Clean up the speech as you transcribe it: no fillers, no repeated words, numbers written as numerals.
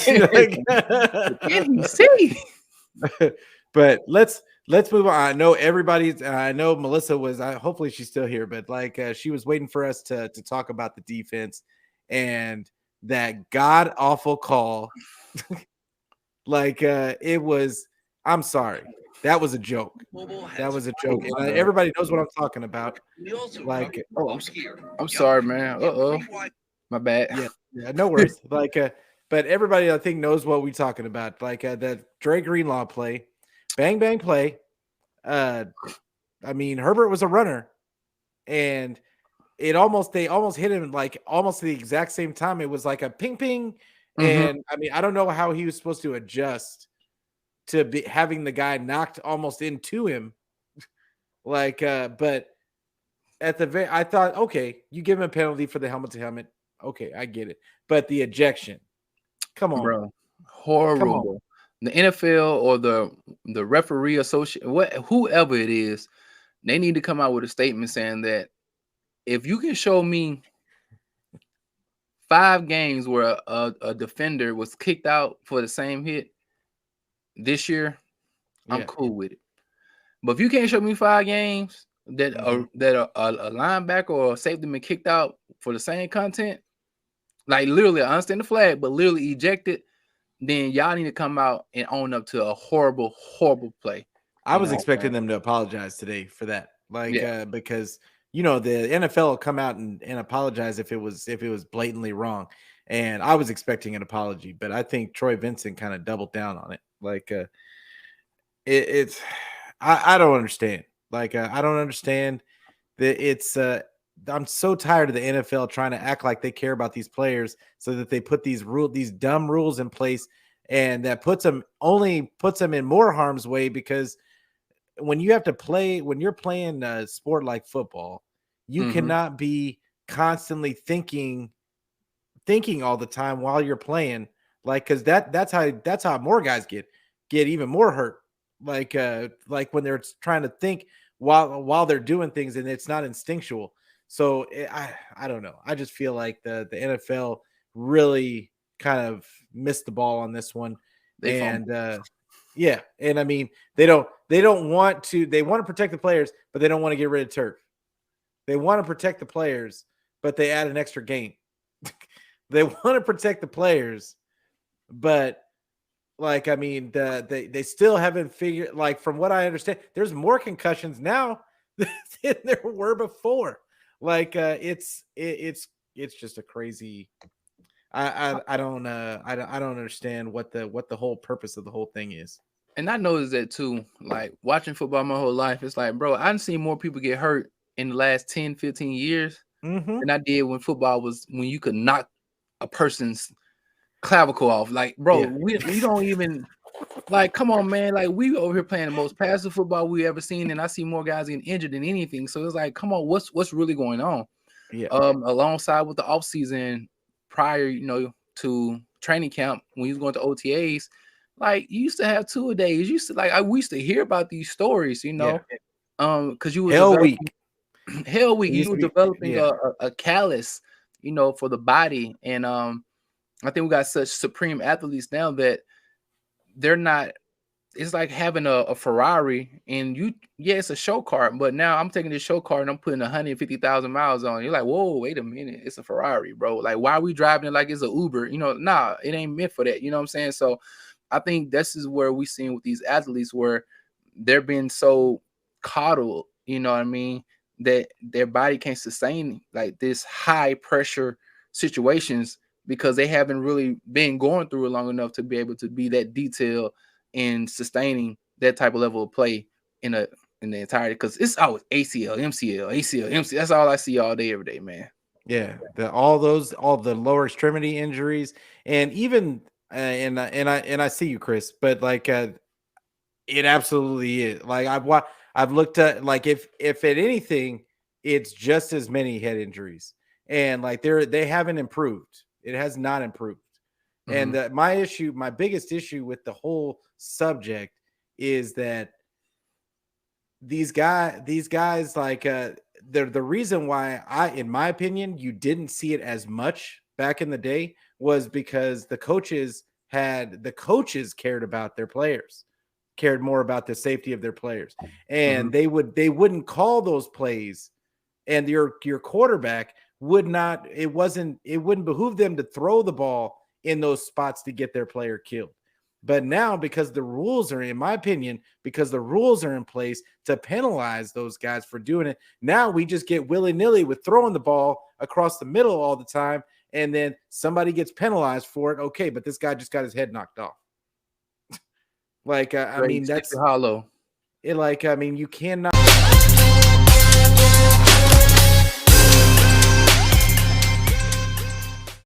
Like, Can he see? but let's move on. I know everybody's. I know Melissa was. Hopefully she's still here, but like she was waiting for us to talk about the defense and that god awful call. Like it was. I'm sorry. That was a joke. That was a joke. Oh, And my bad. everybody knows what I'm talking about. Like, Oh, I'm sorry, man. My bad. yeah, no worries. Like, but everybody I think knows what we're talking about. Like that Dre Greenlaw play, bang bang play. Uh, I mean, Herbert was a runner, and they almost hit him like almost the exact same time. It was like a ping ping, Mm-hmm. and I mean, I don't know how he was supposed to adjust to be having the guy knocked almost into him. Like, but at the very, I thought, okay, you give him a penalty for the helmet to helmet. Okay, I get it. But the ejection, come on, Bro, come on. horrible. The NFL or the referee associate, whoever it is, they need to come out with a statement saying that if you can show me 5 games where a defender was kicked out for the same hit this year, I'm Yeah. cool with it. But if you can't show me 5 games that a linebacker or a safety been kicked out for the same content, like literally, I understand the flag, but literally ejected, then y'all need to come out and own up to a horrible, horrible play. I You was know what I'm expecting saying? them to apologize today for that. Like, Yeah. because the NFL will come out and apologize if it was blatantly wrong. And I was expecting an apology, but I think Troy Vincent kind of doubled down on it. Like, it's I don't understand. Like, I don't understand that it's I'm so tired of the NFL trying to act like they care about these players so that they put these dumb rules in place, and that only puts them in more harm's way, because when you're playing a sport like football, you Mm-hmm. cannot be constantly thinking all the time while you're playing, like, because that's how more guys get even more hurt, like when they're trying to think while they're doing things and it's not instinctual. So I don't know, I just feel like the NFL really kind of missed the ball on this one. They And fumbled. yeah, and I mean, they want to protect the players, but they don't want to get rid of turf. They want to protect the players, but they add an extra game. They want to protect the players, but like, I mean, they still haven't figured, like, from what I understand, there's more concussions now than there were before. Like, it's just a crazy. I don't understand what the whole purpose of the whole thing is. And I noticed that too. Like watching football my whole life, it's like, bro, I've seen more people get hurt in the last 10, 15 years Mm-hmm. than I did when you could knock a person's clavicle off. Like, bro, Yeah. we don't even like, come on, man. Like, we over here playing the most passive football we ever seen, and I see more guys getting injured than anything. So it's like, come on, what's really going on? Yeah. Alongside with the offseason prior, to training camp when he was going to OTAs, like you used to have 2 a days. You used to we used to hear about these stories, Yeah. because you were Hell week. developing hell week, It you used were to be. developing Yeah. a callus, for the body. And I think we got such supreme athletes now that they're not. It's like having a Ferrari, and it's a show car, but now I'm taking this show car and I'm putting 150,000 miles on. You're like, whoa, wait a minute, it's a Ferrari, bro. Like, why are we driving it like it's an Uber? Nah, it ain't meant for that. You know what I'm saying? So I think this is where we seeing with these athletes where they're being so coddled, you know what I mean, that their body can't sustain like this high pressure situations because they haven't really been going through it long enough to be able to be that detailed in sustaining that type of level of play in the entirety, because it's always ACL, MCL, ACL, MCL. That's all I see all day, every day, man. Yeah, all the lower extremity injuries, and even and I see you, Chris, but like it absolutely is. Like I've looked at, like, if at anything, it's just as many head injuries, and like they haven't improved. It has not improved. Mm-hmm. And my biggest issue with the whole subject is that these guys, like, the reason why, in my opinion, you didn't see it as much back in the day was because the coaches the coaches cared about their players, cared more about the safety of their players, and they wouldn't call those plays, and your quarterback would not. It wouldn't behoove them to throw the ball in those spots to get their player killed. But now, because the rules are, in my opinion, because the rules are in place to penalize those guys for doing it, now we just get willy-nilly with throwing the ball across the middle all the time, and then somebody gets penalized for it. Okay, but this guy just got his head knocked off. Like, I mean, that's hollow. it. Like, I mean, you cannot